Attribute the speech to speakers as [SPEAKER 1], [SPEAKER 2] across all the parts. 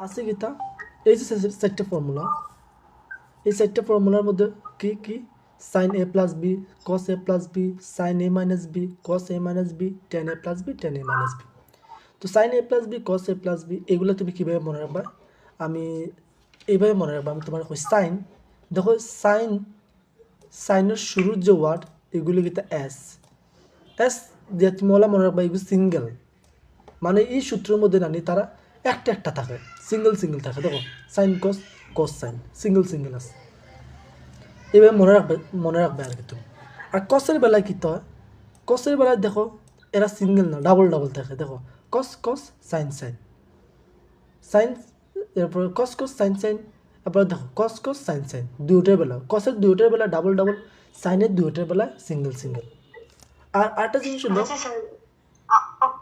[SPEAKER 1] আছে কিতা এই যে চারটে ফর্মুলা, এই চারটে ফর্মুলার মধ্যে কি কি sign A plus B cos A plus B sign A minus B cos A minus B ten A plus B ten A minus B. তো sign A plus B cos A plus B এগুলো তুমি কীভাবে মনে রাখবা? আমি এইভাবে মনে রাখবা। আমি তোমার কই সাইন, দেখো সাইনের শুরুর যে ওয়ার্ড এগুলো কিন্তু এস এস দিয়ে তুমি ওলা মনে রাখবা এগুলো সিঙ্গেল, মানে এই সূত্রের মধ্যে নানি তারা একটা একটা থাকে, সিঙ্গেল সিঙ্গেল থাকে। দেখো সাইন কস কস সাইন সিঙ্গেল সিঙ্গেল আছে, এভাবে মনে রাখবে আর কি তুমি। আর কসের বেলায় কী হয়, কসের বেলায় দেখো এরা সিঙ্গেল না ডাবল ডাবল থাকে। দেখো কস কস সাইন সাইন সাইন, এরপরে কস কস সাইন সাইন, তারপরে দেখো কস কস সাইন সাইন দুইটার বেলা কসের দুইটার বেলা ডাবল ডাবল, সাইনের দুইটার বেলা সিঙ্গেল সিঙ্গেল। আর আরেকটা জিনিস হলো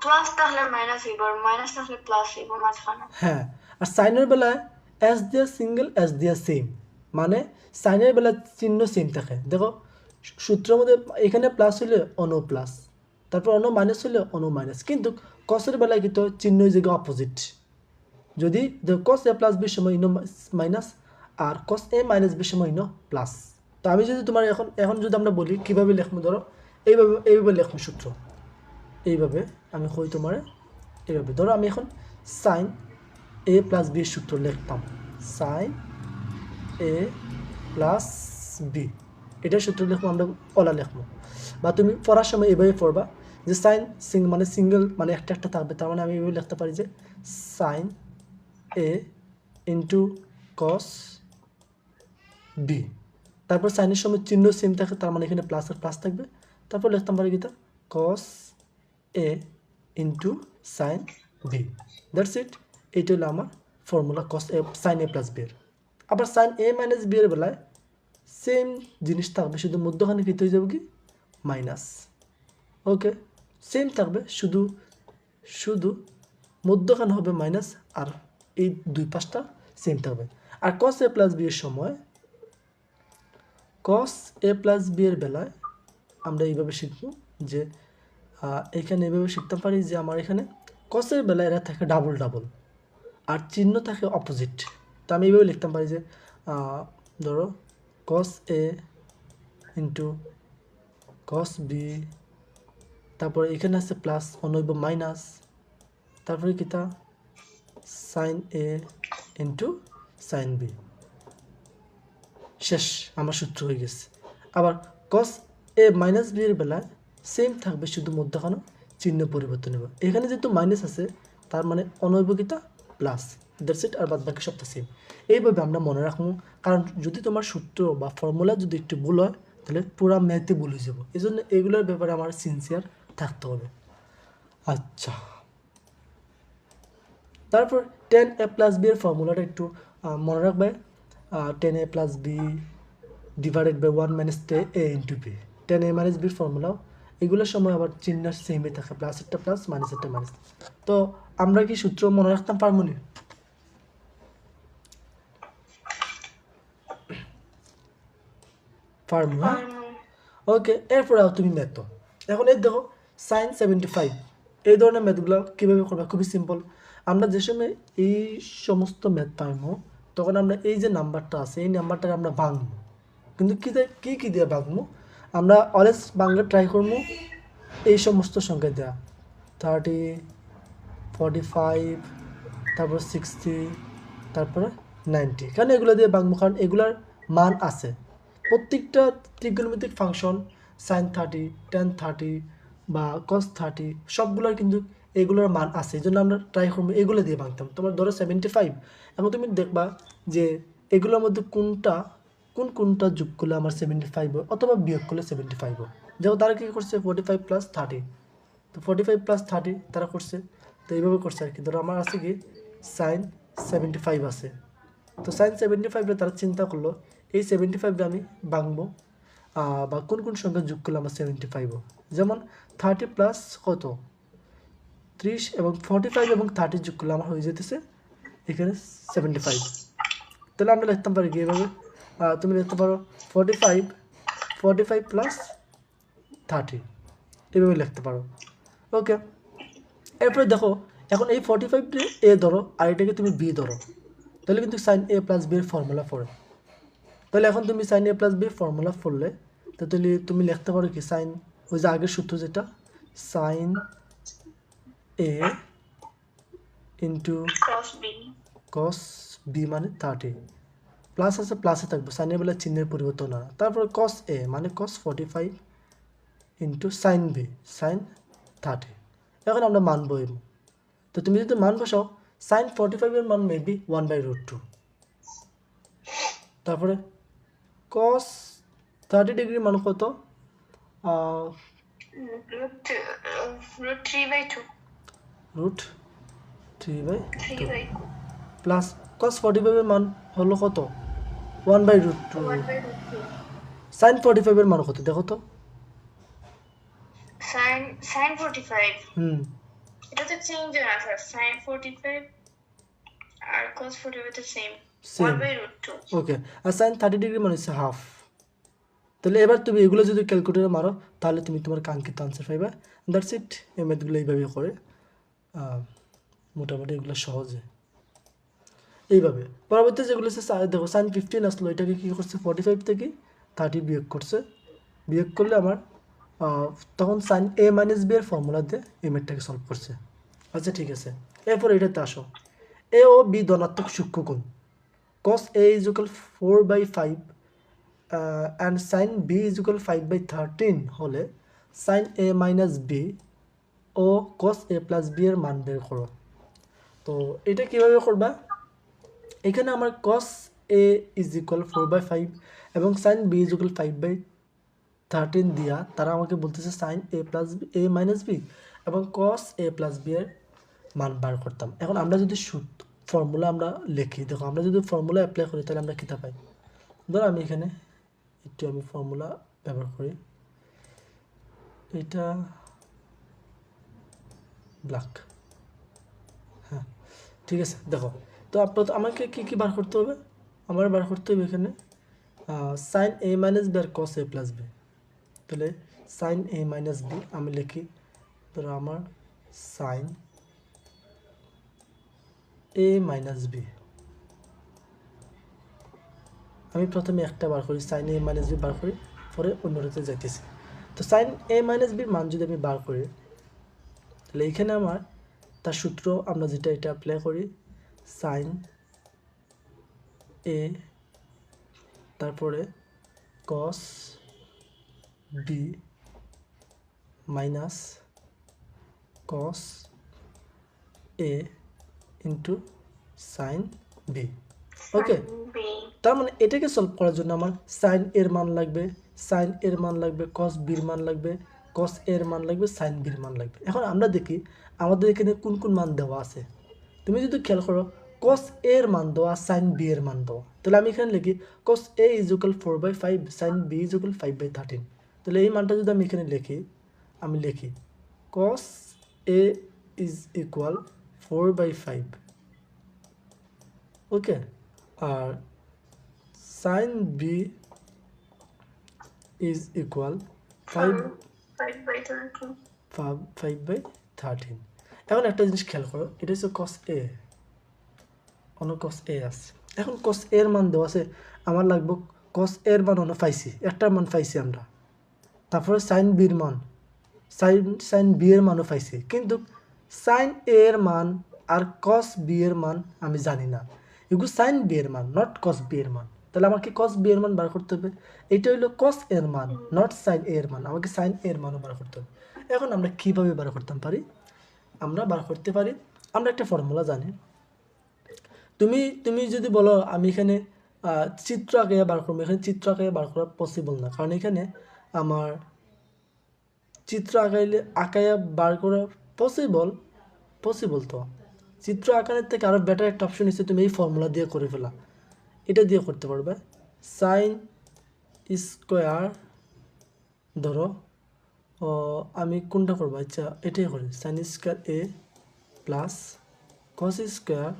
[SPEAKER 2] প্লাস তাহলে মাইনাস হইব আর মাইনাস তাহলে প্লাস হইব মাঝখানে।
[SPEAKER 1] হ্যাঁ, আর সাইনের বেলায় এস দিয়া সিঙ্গেল এস দিয়া সেম, মানে সাইনের বেলায় চিহ্ন সেম থাকে। দেখো সূত্রের মধ্যে এখানে প্লাস হলে অনো প্লাস, তারপর অনো মাইনাস হলে অনো মাইনাস, কিন্তু কসের বেলায় কিন্তু চিহ্ন জায়গা অপোজিট। যদি কস এ প্লাস বির সময় ইনো মাইনাস আর কস এ মাইনাস বির সময় ইনো প্লাস। তো আমি যদি তোমার এখন যদি আমরা বলি কীভাবে লেখবো, ধরো এইভাবে লেখবো সূত্র, এইভাবে আমি কই তোমার এইভাবে। ধরো আমি এখন সাইন এ প্লাস বির সূত্র লিখতাম, সাইন এ প্লাস বি, এটার সূত্র লিখবো আমরা ওলা লিখবো। বা তুমি পড়ার সময় এভাবে পড়বা যে সাইন মানে সিঙ্গেল মানে একটা একটা থাকবে, তার মানে আমি এভাবে লিখতে পারি যে sign A into cos B, তারপর সাইনের সময় চিহ্ন সেম থাকে, তার মানে এখানে প্লাস আর প্লাস থাকবে। তারপর লিখতাম পারি কিতা cos A into sine B, that's it. এইটা হলো আমার formula cos A sine A plus B এর। আবার সাইন এ মাইনাস বি এর বেলায় সেম জিনিস থাকবে, শুধু মধ্যখানে কী হয়ে যাবে কি মাইনাস। ওকে, সেম থাকবে, শুধু শুধু মধ্যখানে হবে মাইনাস, আর এই দুই পাশটা সেম থাকবে। আর কস এ প্লাস বি এর সময় কস এ প্লাস বি এর বেলায় আমরা এইভাবে শিখব যে এখানে এইভাবে শিখতে পারি যে আমার এখানে কসের বেলায় এরা থাকে ডাবল ডাবল আর চিহ্ন থাকে অপোজিট। তো আমি এইভাবে লিখতে পারি যে ধরো কস এ ইন্টু কস বি, তারপরে এখানে আছে প্লাস অনৈব মাইনাস, তারপরে কিতা sign A into sine B, শেষ, আমার সূত্র হয়ে গেছে। আবার কস এ মাইনাস বি এর বেলায় সেম থাকবে, শুধু মধ্যখানে চিহ্ন পরিবর্তন হবে। এখানে যেহেতু মাইনাস আছে তার মানে অনৈবকিতা প্লাস, দ্যাটস ইট, আর বাদ বাকি সবটা সেম। এইভাবে আমরা মনে রাখবো, কারণ যদি তোমার সূত্র বা ফর্মুলা যদি একটু ভুল হয় তাহলে পুরা ম্যাথে ভুল হয়ে যাবো। এই জন্য এগুলোর ব্যাপারে আমার সিনসিয়ার থাকতে হবে। আচ্ছা, তারপর টেন এ প্লাস বি এর ফর্মুলাটা একটু মনে রাখবে। Ten A plus B divided by one minus A into B, ten A minus বির ফর্মুলাও এগুলোর সময় আবার চিহ্ন সেমই থাকে, প্লাস একটা প্লাস মাইনাস একটা মাইনাস। তো আমরা কি সূত্র মনে রাখতাম পারবো না? পারবো, হ্যাঁ। ওকে, এরপরে তুমি ম্যাথ। এখন এই দেখো সাইন 75, এই ধরনের ম্যাথগুলো কীভাবে করবে? খুবই সিম্পল। আমরা যে সময় এই সমস্ত ম্যাথ পাইবো তখন আমরা এই যে নাম্বারটা আছে এই নাম্বারটাকে আমরা ভাঙবো, কিন্তু কী দিয়ে ভাঙবো? আমরা অলওয়েজ বাংলা ট্রাই করবো এই সমস্ত সংখ্যা দেওয়া, 30, 45, তারপর 60, তারপরে 90, কারণ এগুলো দিয়ে ভাঙবো, কারণ এগুলার মান আছে। প্রত্যেকটা ত্রিকোণমিতিক ফাংশন সাইন 30, টেন 30 বা কস 30 সবগুলোর কিন্তু এগুলোর মান আছে, এই জন্য আমরা ট্রাই করবো এগুলো দিয়ে ভাঙতাম। তোমার ধরো 75, এখন তুমি দেখবা যে এগুলোর মধ্যে কোনটা যোগ করলে আমার 75 হয় অথবা বিয়োগ করলে 75 হয়। যেমন তারা কী করছে 45 প্লাস 30, তো 45 প্লাস 30 তারা করছে, তো এইভাবে করছে আর কি। ধরো আমার আছে কি সাইন 75 আছে, তো সাইন 75 তারা চিন্তা করলো এই 75 আমি ভাঙবো বা কোন সংখ্যা যোগ করলে আমার 75 হয়। যেমন 30 প্লাস কত 30 এবং 45 এবং 30 যোগ করলে আমার হয়ে যেতেছে এখানে 75। তাহলে আমরা লিখতে পারি কি এভাবে, তুমি লিখতে পারো 45 প্লাস 30, এভাবে লিখতে পারো। ওকে, এরপরে দেখো এখন এই 45 এ ধরো আর এটাকে তুমি বি ধরো, তাহলে কিন্তু সাইন এ প্লাস বি এর ফর্মুলা পড়ে। তাহলে এখন তুমি sign A plus B formula পড়লে তাহলে তুমি লিখতে পারো কি সাইন, ওই যে আগের সূত্র যেটা sine A into
[SPEAKER 2] cos b
[SPEAKER 1] cos B মানে 30, প্লাস আছে প্লাসে থাকবে, সাইনের বেলা চিহ্নের পরিবর্তন হয় না। তারপরে কস এ মানে কস 45 ইন্টু সাইন বি সাইন 30। এখন আমরা মান বইব, তো তুমি যদি মান বসাও সাইন 45 এর মান মেবি 1/√2, তারপরে কস 30 ডিগ্রি মান কত,
[SPEAKER 2] root 3/2
[SPEAKER 1] রুট 3/2
[SPEAKER 2] 3/2
[SPEAKER 1] প্লাস কস 45 এর মান হলো কত 1/√2।
[SPEAKER 2] 1/2
[SPEAKER 1] সাইন 45 এর মান কত দেখো তো।
[SPEAKER 2] sin 45
[SPEAKER 1] হুম
[SPEAKER 2] এটা তো চেঞ্জ হয় না স্যার sin 45 আর cos 45 তো সেম
[SPEAKER 1] সেম
[SPEAKER 2] 1/√2
[SPEAKER 1] ওকে। আর সাইন 30 ডিগ্রি মানে হচ্ছে হাফ। তাহলে এবার তুমি এগুলো যদি ক্যালকুলেটরে মারো তাহলে তুমি তোমার কাঙ্ক্ষিত আনসার পাইবা। That's it. এই ম্যাথগুলো এইভাবে করে মোটামুটি এগুলো সহজে এইভাবে। পরবর্তী যেগুলো হচ্ছে দেখো সাইন 15 আসলো, এটাকে কী করছে 45 থেকে 30 বিয়োগ করছে, বিয়োগ করলে আমার তখন সাইন এ মাইনাস বি এর ফর্মুলা দিয়ে এই ম্যাথটাকে সলভ করছে। আচ্ছা ঠিক আছে, এরপর এটাতে আসো। এ ও বি ধনাত্মক সূক্ষ্মকোণ, cos A is equal 4/5 and sin B is equal 5/13 হলে sin A minus B O cos A plus B এর মান বের করো। তো এটা কিভাবে করবা, এখানে আমার cos A is equal 4/5 এবং sin B is equal 5/13 দিয়া তারা আমাকে বলতেছে sin A plus A minus B এবং cos A plus B এর মান বার করতাম। এখন আমরা যদি ফর্মুলা আমরা লিখি, দেখো আমরা যদি ফর্মুলা অ্যাপ্লাই করি তাহলে আমরা কিতা পাই। ধরো আমি এখানে একটু আমি ফর্মুলা ব্যবহার করি, এটা ব্ল্যাক, হ্যাঁ ঠিক আছে। দেখো তো আপনার আমাকে কী কী বার করতে হবে, আমার বার করতে হবে এখানে সাইন এ মাইনাস বি আর কস এ প্লাস বি। তাহলে সাইন এ মাইনাস বি আমি লিখি, ধরো আমার সাইন এ মাইনাস বি, আমি প্রথমে একটা বার করি সাইন এ মাইনাস বি বার করি, পরে অন্যটাতে যাইতেছি। তো সাইন এ মাইনাস বির মান যদি আমি বার করি তাহলে এইখানে আমার তার সূত্র আমরা যেটা এটা অ্যাপ্লাই করি সাইন এ তারপরে কস B minus cos A into sine B. Okay,
[SPEAKER 2] b
[SPEAKER 1] তার মানে এটাকে সলভ করার জন্য আমার সাইন এর মান লাগবে, সাইন এর মান লাগবে, কস বির মান লাগবে, কস এর মান লাগবে, সাইন বির মান লাগবে। এখন আমরা দেখি আমাদের এখানে কোন কোন মান দেওয়া আছে। তুমি যদি খেয়াল করো কস এর মান দেওয়া, সাইন বি এর মান দেওয়া, তাহলে আমি এখানে লিখি cos A is equal 4/5 sine B is equal 5/13। তাহলে এই মানটা যদি আমি এখানে লিখি, আমি লিখি cos A is equal 4/5, okay, আর sin b is equal
[SPEAKER 2] 5/13
[SPEAKER 1] 5/13। এখন একটা জিনিস খেয়াল করো, এটা হচ্ছে cos a, অন্য cos a আছে। এখন cos a এর মান দেওয়া আছে, আমার লাগবে cos a এর মান অন্য পাইছি, একটার মান পাইছি আমরা, তারপরে sin b এর মান, sin b এর মানও পাইছি, কিন্তু sin a এর মান আর cos b এর মান আমি জানি না, এগুলো sin b এর মান নট cos b এর মান। তাহলে আমাকে cos b এর মান বার করতে হবে, এটা হইলো cos এর মান নট sin a এর মান, আমাকে sin a এর মানও বার করতে হবে। এখন আমরা কিভাবে বার করতে পারি, আমরা বার করতে পারি, আমরা একটা ফর্মুলা জানি। তুমি যদি বলো আমি এখানে চিত্র আঁকে বার করবো, এখানে চিত্র আঁকে বার করা পসিবল না, কারণ এখানে আমার চিত্র আঁকাইয়া বার করা পসিবল তো, চিত্র আঁকানোর থেকে আরও বেটার একটা অপশন হিসেবে তুমি এই ফর্মুলা দিয়ে করে ফেলা, এটা দিয়ে করতে পারবে। সাইন স্কোয়ার ধরো আমি কোনটা করবো, আচ্ছা এটাই করি, সাইন স্কোয়ার এ প্লাস কস স্কোয়ার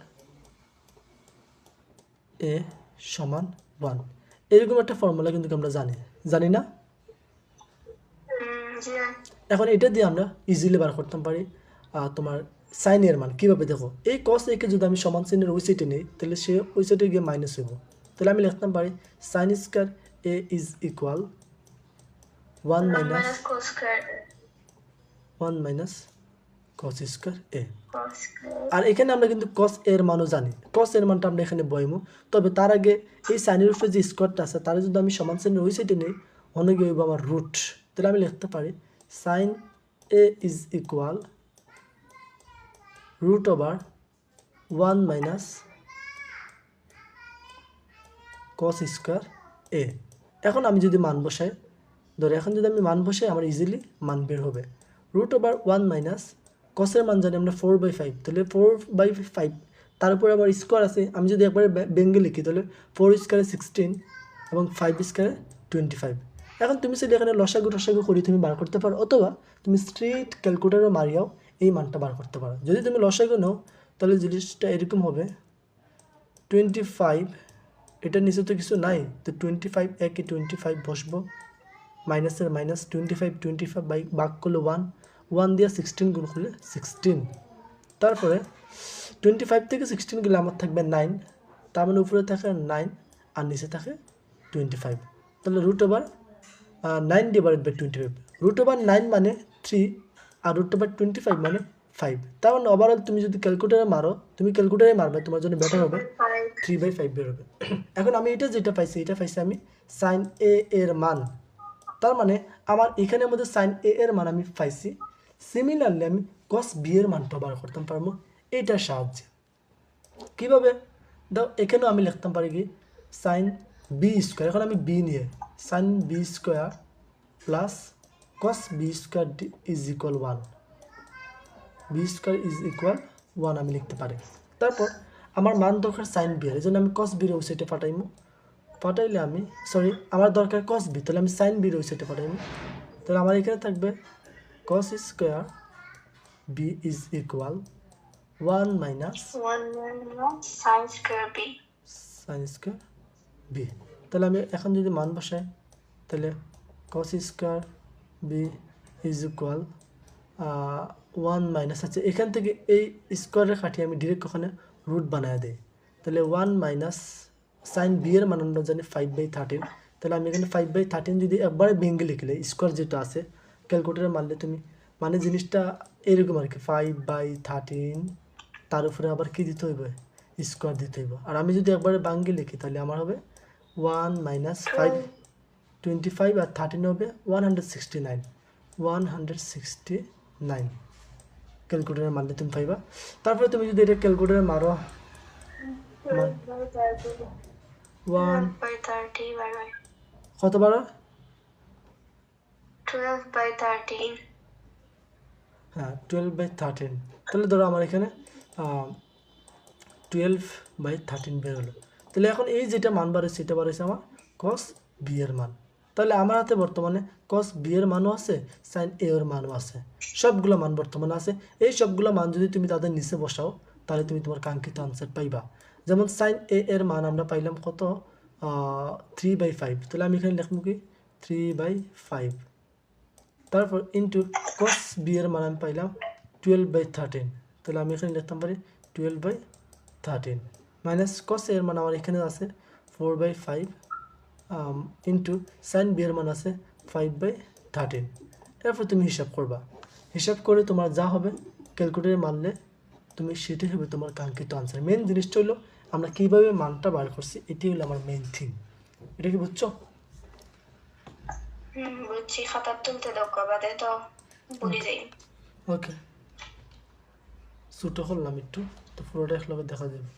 [SPEAKER 1] এ সমান 1, এরকম একটা ফর্মুলা কিন্তু আমরা জানি না। এখন এটা দিয়ে আমরা ইজিলি বার করতে পারি তোমার সাইন এর মান কীভাবে দেখো, এই কস একে যদি আমি সমান চিহ্নের ওই সাইডে নিই তাহলে সে ওই সাইডে গিয়ে মাইনাস হইব। তাহলে আমি লিখতে পারি sine square A is equal 1 minus
[SPEAKER 2] cos square
[SPEAKER 1] 1 minus cos square A.
[SPEAKER 2] cos square
[SPEAKER 1] আর এখানে আমরা কিন্তু কস এর মানও জানি, কস এর মানটা আমরা এখানে বইমু। তবে তার আগে এই সাইনের উপরে যে স্কোয়ারটা আছে তারা যদি আমি সমান চিহ্নের ওই সাইডে নিই অনেক গিয়ে হইব আমার রুট। তাহলে আমি লিখতে পারি sine A is equal root over 1 minus cos square A. এখন আমি যদি মান বসাই, ধরো এখন যদি আমি মান বসাই আমার ইজিলি মান বের হবে। রুট ওভার 1 মাইনাস কসের মান জানি আমরা 4/5, তাহলে 4/5 তার উপরে আবার স্কোয়ার আছে। আমি যদি একবারে ব্যঙ্গে লিখি তাহলে 4 স্কোয়ারে 16 এবং 5 স্কোয়ারে 25। এখন তুমি যদি এখানে লসাগু টসাগু করি তুমি বার করতে পারো, অথবা তুমি স্ট্রেট ক্যালকুলেটারও মারিয়াও এই মানটা বার করতে পারো। যদি তুমি লসাগু নাও তাহলে জিনিসটা এরকম হবে 25, এটার নিচে তো কিছু নাই, তো 25 একে 25 বসবো, মাইনাসের মাইনাস 25 বাই ভাগ করলে 1 দিয়ে 16 গুণ করলে 16। তারপরে 25 থেকে 16 গেলে আমার থাকবে 9, তার মানে উপরে থাকে 9 আর নিচে থাকে 25। তাহলে root over 9 divide by 25, root over 9 মানে 3 আর রুট ওভার 25 মানে 5। তার মানে ওভারঅল তুমি যদি ক্যালকুলেটারে মারো, তুমি ক্যালকুলেটারে মারবে তোমার জন্য বেটার হবে 3/5 বের হবে। এখন আমি এটা যেটা পাইছি এটা পাইছি আমি সাইন এ এর মান। তার মানে আমার এখানের মধ্যে সাইন এ এর মান আমি পাইছি। সিমিলারলি আমি কস বি এর মানটা বার করতে পারবো এইটার সাহায্যে। কীভাবে দাও, এখানেও আমি লিখতে পারি কি সাইন বি স্কোয়ার, এখন আমি বি নিয়ে sine B square plus cos B square is equal 1, B square is equal 1 আমি লিখতে পারি। তারপর আমার মান দরকার সাইন বি এর, এই জন্য আমি কস বির ওই সাইডে পাঠাইলে আমি আমার দরকার কস বি, তাহলে আমি সাইন বির ওই সাইডে পাঠাইব। তাহলে আমার এখানে থাকবে cos square B is equal 1 minus
[SPEAKER 2] sin square b
[SPEAKER 1] sine square B. তাহলে আমি এখন যদি মান বসাই তাহলে cos square B is equal 1 minus, আচ্ছা এখান থেকে এই স্কোয়ারের কাটিয়ে আমি ডিরেক্ট ওখানে রুট বানায় দিই। তাহলে 1 মাইনাস সাইন বি এর মান আমরা জানি 5/13, তাহলে আমি এখানে 5/13 যদি একবারে ভেঙে লিখলে স্কোয়ার যেটা আছে ক্যালকুলেটারে মারলে তুমি মানে জিনিসটা এরকম আর কি 5/13, তার উপরে আবার কি দিতে হইবে স্কোয়ার দিতে হইব। আর আমি যদি একবারে ভাঙে লিখি তাহলে আমার হবে 1 মাইনাস 5/25 আর 13 হবে 169 ক্যালকুলেটারে মারলে তুমি পাইবা। তারপরে তুমি যদি এটা ক্যালকুলেটারে মারো
[SPEAKER 2] 12/30
[SPEAKER 1] কত বারো
[SPEAKER 2] 12/13
[SPEAKER 1] হ্যাঁ 12/13, তাহলে ধরো আমার এখানে 12/13 বের হলো। তাহলে এখন এই যেটা মান বাড়ছে সেটা বাড়ছে আমার কস বি এর মান। তাহলে আমার হাতে বর্তমানে কস বি এর মানও আছে, সাইন এ এর মানও আছে, সবগুলো মান বর্তমানে আছে। এই সবগুলো মান যদি তুমি তাদের নিচে বসাও তাহলে তুমি তোমার কাঙ্ক্ষিত আনসার পাইবা। যেমন সাইন এ এর মান আমরা পাইলাম কত 3/5, তাহলে আমি এখানে লিখবো কি 3/5। তারপর ইন্টু কস বি এর মান আমি পাইলাম 12/13, তাহলে আমি এখানে লিখতে পারি 12/13 মাইনাস কস এর মান আমার এখানে আছে 4/5 ইন্টু সাইন বি এর মান আছে 5/13। এরপর তুমি হিসাব করবা, হিসাব করে তোমার যা হবে ক্যালকুলেটারে মানলে তুমি সেটাই হবে তোমার কাঙ্ক্ষিত আনসার। মেন জিনিসটা হলো আমরা কীভাবে মানটা বার করছি, এটি হলো আমার মেন থিং। এটা কি বুঝছো?
[SPEAKER 2] বুঝছি, খাতার তুলতে দাও বাদে তো ভুলে যাই।
[SPEAKER 1] ওকে ছোটো করলাম একটু, তো পুরোটা একলগে দেখা যাবে।